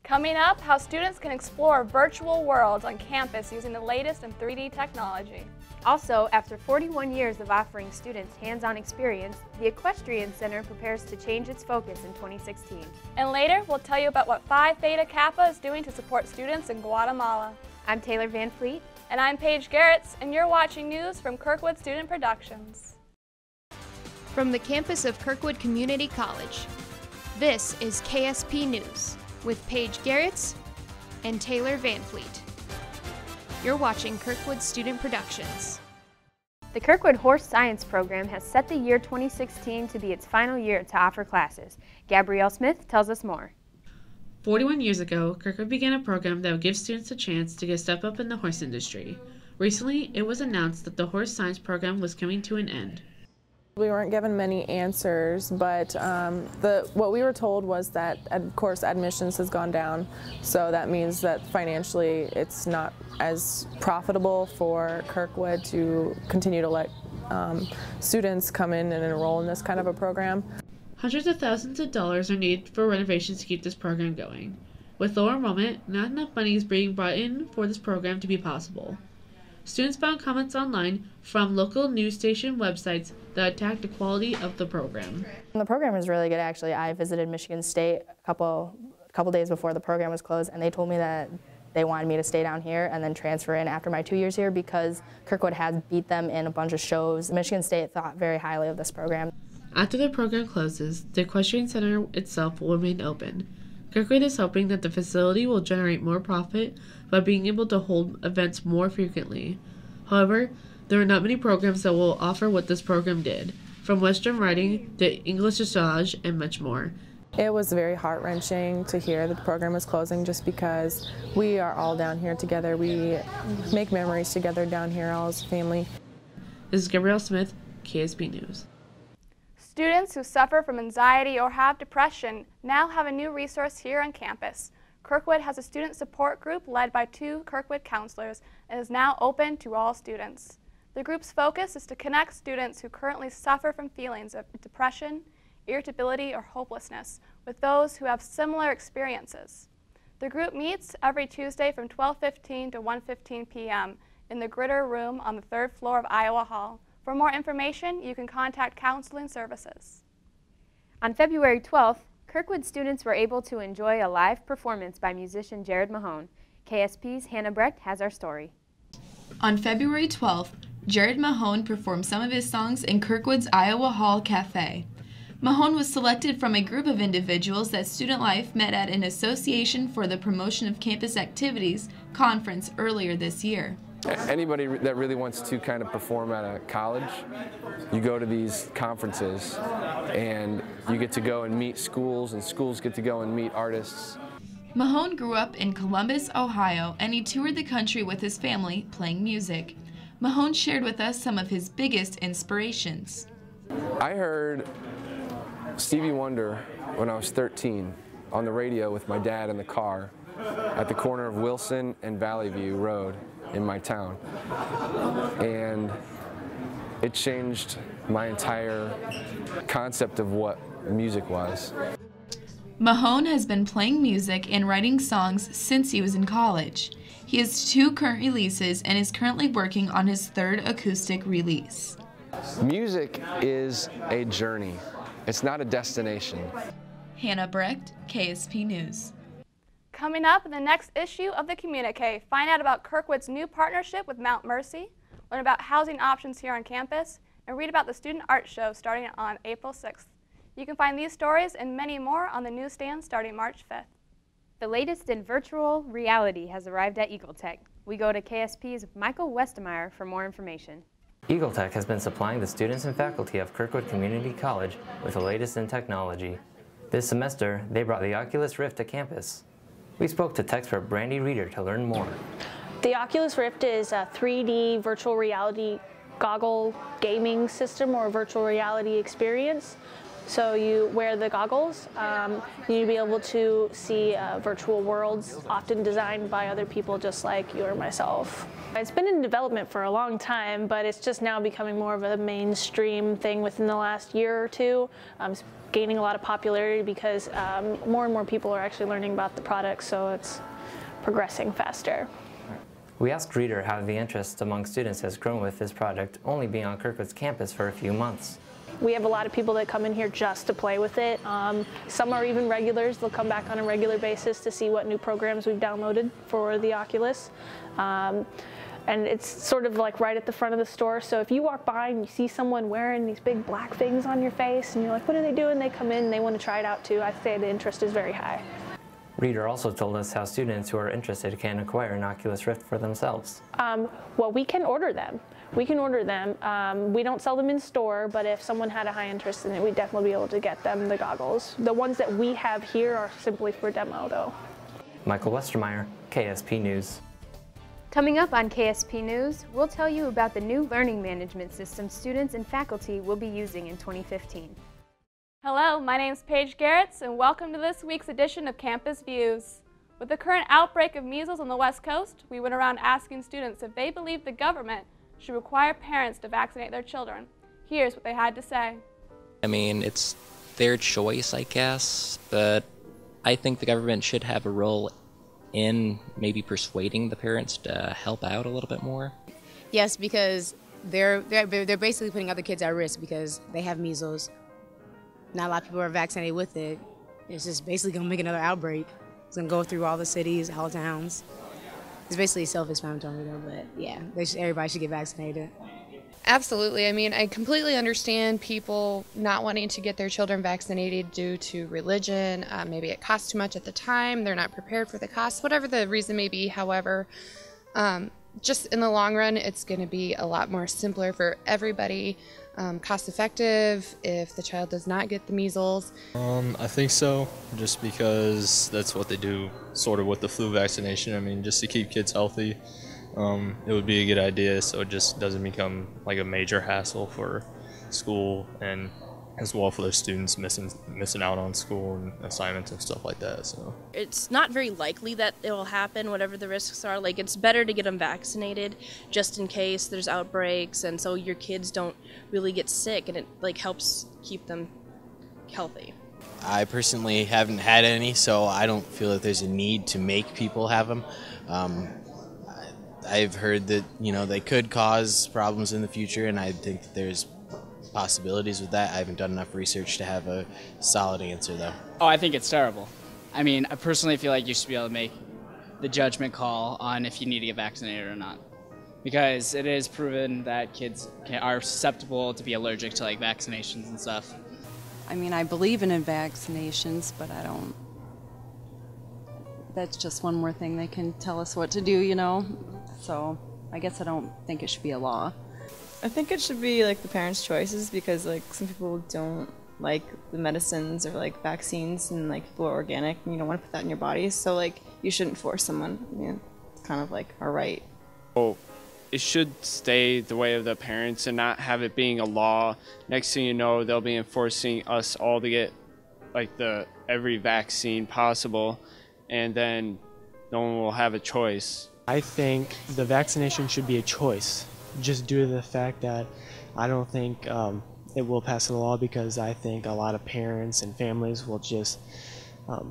Coming up, how students can explore virtual worlds on campus using the latest in 3D technology. Also, after 41 years of offering students hands-on experience, the Equestrian Center prepares to change its focus in 2016. And later, we'll tell you about what Phi Theta Kappa is doing to support students in Guatemala. I'm Taylor Van Fleet. And I'm Paige Gerjets, and you're watching news from Kirkwood Student Productions. From the campus of Kirkwood Community College, this is KSP News with Paige Gerjets and Taylor Van Fleet. You're watching Kirkwood Student Productions. The Kirkwood Horse Science Program has set the year 2016 to be its final year to offer classes. Gabrielle Smith tells us more. 41 years ago, Kirkwood began a program that would give students a chance to get a step up in the horse industry. Recently, it was announced that the Horse Science Program was coming to an end. We weren't given many answers, but what we were told was that, of course, admissions has gone down, so that means that financially it's not as profitable for Kirkwood to continue to let students come in and enroll in this kind of a program. Hundreds of thousands of dollars are needed for renovations to keep this program going. With lower enrollment, not enough money is being brought in for this program to be possible. Students found comments online from local news station websites that attacked the quality of the program. The program is really good, actually. I visited Michigan State a couple days before the program was closed, and they told me that they wanted me to stay down here and then transfer in after my 2 years here because Kirkwood had beat them in a bunch of shows. Michigan State thought very highly of this program. After the program closes, the Equestrian Center itself will remain open. Kirkwood is hoping that the facility will generate more profit by being able to hold events more frequently. However, there are not many programs that will offer what this program did, from Western riding to English dressage and much more. It was very heart-wrenching to hear that the program was closing just because we are all down here together. We make memories together down here, all as a family. This is Gabrielle Smith, KSP News. Students who suffer from anxiety or have depression now have a new resource here on campus. Kirkwood has a student support group led by 2 Kirkwood counselors and is now open to all students. The group's focus is to connect students who currently suffer from feelings of depression, irritability, or hopelessness with those who have similar experiences. The group meets every Tuesday from 12:15 to 1:15 p.m. in the Gritter Room on the 3rd floor of Iowa Hall. For more information, you can contact Counseling Services. On February 12th, Kirkwood students were able to enjoy a live performance by musician Jared Mahone. KSP's Hannah Brecht has our story. On February 12th, Jared Mahone performed some of his songs in Kirkwood's Iowa Hall Cafe. Mahone was selected from a group of individuals that Student Life met at an Association for the Promotion of Campus Activities conference earlier this year. Anybody that really wants to kind of perform at a college, you go to these conferences and you get to go and meet schools, and schools get to go and meet artists. Mahone grew up in Columbus, Ohio, and he toured the country with his family playing music. Mahone shared with us some of his biggest inspirations. I heard Stevie Wonder when I was 13 on the radio with my dad in the car at the corner of Wilson and Valley View Road in my town, and it changed my entire concept of what music was. Mahone has been playing music and writing songs since he was in college. He has 2 current releases and is currently working on his 3rd acoustic release. Music is a journey. It's not a destination. Hannah Brecht, KSP News. Coming up in the next issue of the Communique, find out about Kirkwood's new partnership with Mount Mercy, learn about housing options here on campus, and read about the Student Art Show starting on April 6th. You can find these stories and many more on the newsstand starting March 5th. The latest in virtual reality has arrived at Eagle Tech. We go to KSP's Michael Westemeyer for more information. Eagle Tech has been supplying the students and faculty of Kirkwood Community College with the latest in technology. This semester, they brought the Oculus Rift to campus. We spoke to Techspert Brandy Reeder to learn more. The Oculus Rift is a 3D virtual reality goggle gaming system or virtual reality experience. So you wear the goggles, you'll be able to see virtual worlds, often designed by other people just like you or myself. It's been in development for a long time, but it's just now becoming more of a mainstream thing within the last year or two. It's gaining a lot of popularity because more and more people are actually learning about the product, so it's progressing faster. We asked Reader how the interest among students has grown with this project, only being on Kirkwood's campus for a few months. We have a lot of people that come in here just to play with it. Some are even regulars. They'll come back on a regular basis to see what new programs we've downloaded for the Oculus. And it's sort of like right at the front of the store. So if you walk by and you see someone wearing these big black things on your face and you're like, what are they doing? They come in and they want to try it out too. I'd say the interest is very high. Reader also told us how students who are interested can acquire an Oculus Rift for themselves. Well, we can order them. We can order them. We don't sell them in store, but if someone had a high interest in it, we'd definitely be able to get them the goggles. The ones that we have here are simply for demo, though. Michael Westermeyer, KSP News. Coming up on KSP News, we'll tell you about the new learning management system students and faculty will be using in 2015. Hello, my name is Paige Gerjets, and welcome to this week's edition of Campus Views. With the current outbreak of measles on the West Coast, we went around asking students if they believe the government should require parents to vaccinate their children. Here's what they had to say. I mean, it's their choice, I guess, but I think the government should have a role in maybe persuading the parents to help out a little bit more. Yes, because they're basically putting other kids at risk because they have measles. Not a lot of people are vaccinated with it. It's just basically going to make another outbreak. It's going to go through all the cities, all towns. It's basically self-explanatory though, but yeah, everybody should get vaccinated. Absolutely. I mean, I completely understand people not wanting to get their children vaccinated due to religion. Maybe it costs too much at the time. They're not prepared for the cost, whatever the reason may be. However, just in the long run, it's going to be a lot more simpler for everybody. Cost effective if the child does not get the measles. I think so, just because that's what they do sort of with the flu vaccination. I mean, just to keep kids healthy, it would be a good idea so it just doesn't become like a major hassle for school and as well for their students missing out on school and assignments and stuff like that. So it's not very likely that it will happen, whatever the risks are. Like, it's better to get them vaccinated just in case there's outbreaks, and so your kids don't really get sick, and it like helps keep them healthy. I personally haven't had any, so I don't feel that there's a need to make people have them. I've heard that they could cause problems in the future, and I think that there's possibilities with that. I haven't done enough research to have a solid answer though. Oh, I think it's terrible. I mean, I personally feel like you should be able to make the judgment call on if you need to get vaccinated or not, because it is proven that kids are susceptible to be allergic to like vaccinations and stuff. I mean, I believe in vaccinations, but I don't. That's just one more thing they can tell us what to do, So I guess I don't think it should be a law. I think it should be like the parents' choices, because like some people don't like the medicines or like vaccines, and like people are organic and you don't want to put that in your body, so like you shouldn't force someone. It's kind of like our right. Well, it should stay the way of the parents and not have it being a law. Next thing you know, they'll be enforcing us all to get like every vaccine possible, and then no one will have a choice. I think the vaccination should be a choice, just due to the fact that I don't think it will pass a law, because I think a lot of parents and families will just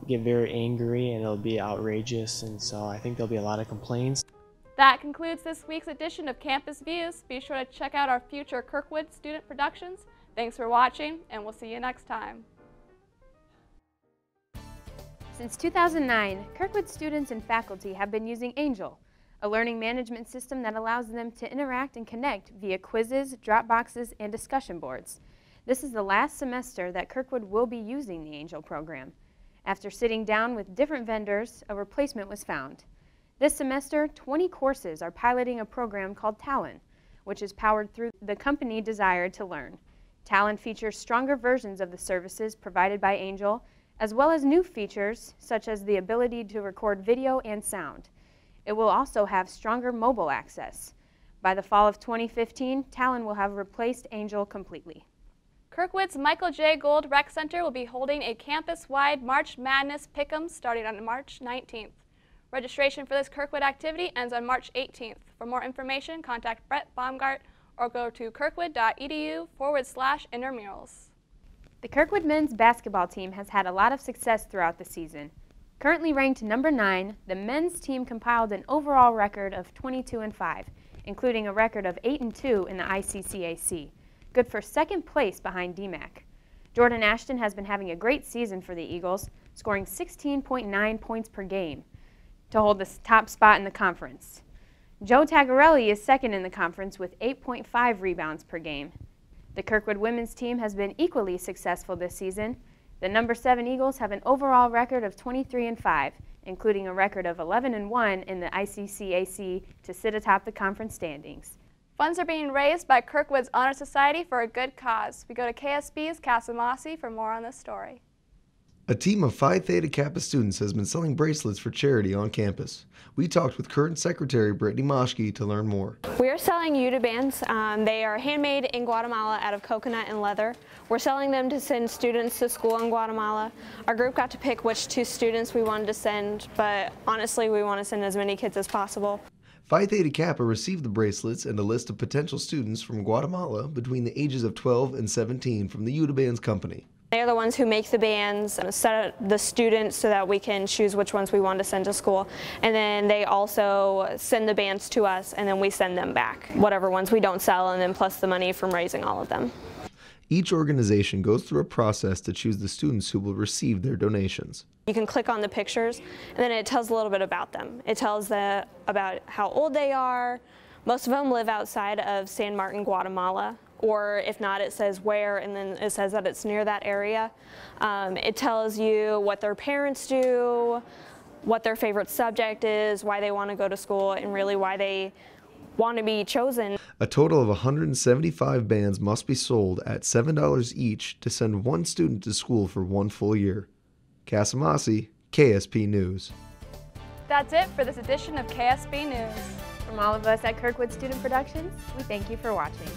get very angry and it'll be outrageous, and so I think there'll be a lot of complaints. That concludes this week's edition of Campus Views. Be sure to check out our future Kirkwood student productions. Thanks for watching, and we'll see you next time. Since 2009, Kirkwood students and faculty have been using Angel, a learning management system that allows them to interact and connect via quizzes, drop boxes, and discussion boards. This is the last semester that Kirkwood will be using the Angel program. After sitting down with different vendors, a replacement was found. This semester, 20 courses are piloting a program called Talon, which is powered through the company Desire to Learn. Talon features stronger versions of the services provided by Angel, as well as new features such as the ability to record video and sound. It will also have stronger mobile access. By the fall of 2015, Talon will have replaced Angel completely. Kirkwood's Michael J. Gold Rec Center will be holding a campus-wide March Madness Pick'em starting on March 19th. Registration for this Kirkwood activity ends on March 18th. For more information, contact Brett Baumgart or go to kirkwood.edu/intramurals. The Kirkwood men's basketball team has had a lot of success throughout the season. Currently ranked number 9, the men's team compiled an overall record of 22-5, including a record of 8-2 in the ICCAC, good for second place behind DMAC. Jordan Ashton has been having a great season for the Eagles, scoring 16.9 points per game to hold the top spot in the conference. Joe Tagarelli is second in the conference with 8.5 rebounds per game. The Kirkwood women's team has been equally successful this season. The number 7 Eagles have an overall record of 23-5, including a record of 11-1 in the ICCAC to sit atop the conference standings. Funds are being raised by Kirkwood's Honor Society for a good cause. We go to KSP's Casamasi for more on this story. A team of Phi Theta Kappa students has been selling bracelets for charity on campus. We talked with current Secretary Brittany Moschke to learn more. We are selling Yuta bands. They are handmade in Guatemala out of coconut and leather. We're selling them to send students to school in Guatemala. Our group got to pick which 2 students we wanted to send, but honestly we want to send as many kids as possible. Phi Theta Kappa received the bracelets and a list of potential students from Guatemala between the ages of 12 and 17 from the Yuta Bands Company. They are the ones who make the bands, set the students so that we can choose which ones we want to send to school. And then they also send the bands to us and then we send them back, whatever ones we don't sell, and then plus the money from raising all of them. Each organization goes through a process to choose the students who will receive their donations. You can click on the pictures and then it tells a little bit about them. It tells about how old they are. Most of them live outside of San Martin, Guatemala. Or if not, it says where, and then it says that it's near that area. It tells you what their parents do, what their favorite subject is, why they want to go to school, and really why they want to be chosen. A total of 175 bands must be sold at $7 each to send 1 student to school for 1 full year. Casamasi, KSP News. That's it for this edition of KSP News. From all of us at Kirkwood Student Productions, we thank you for watching.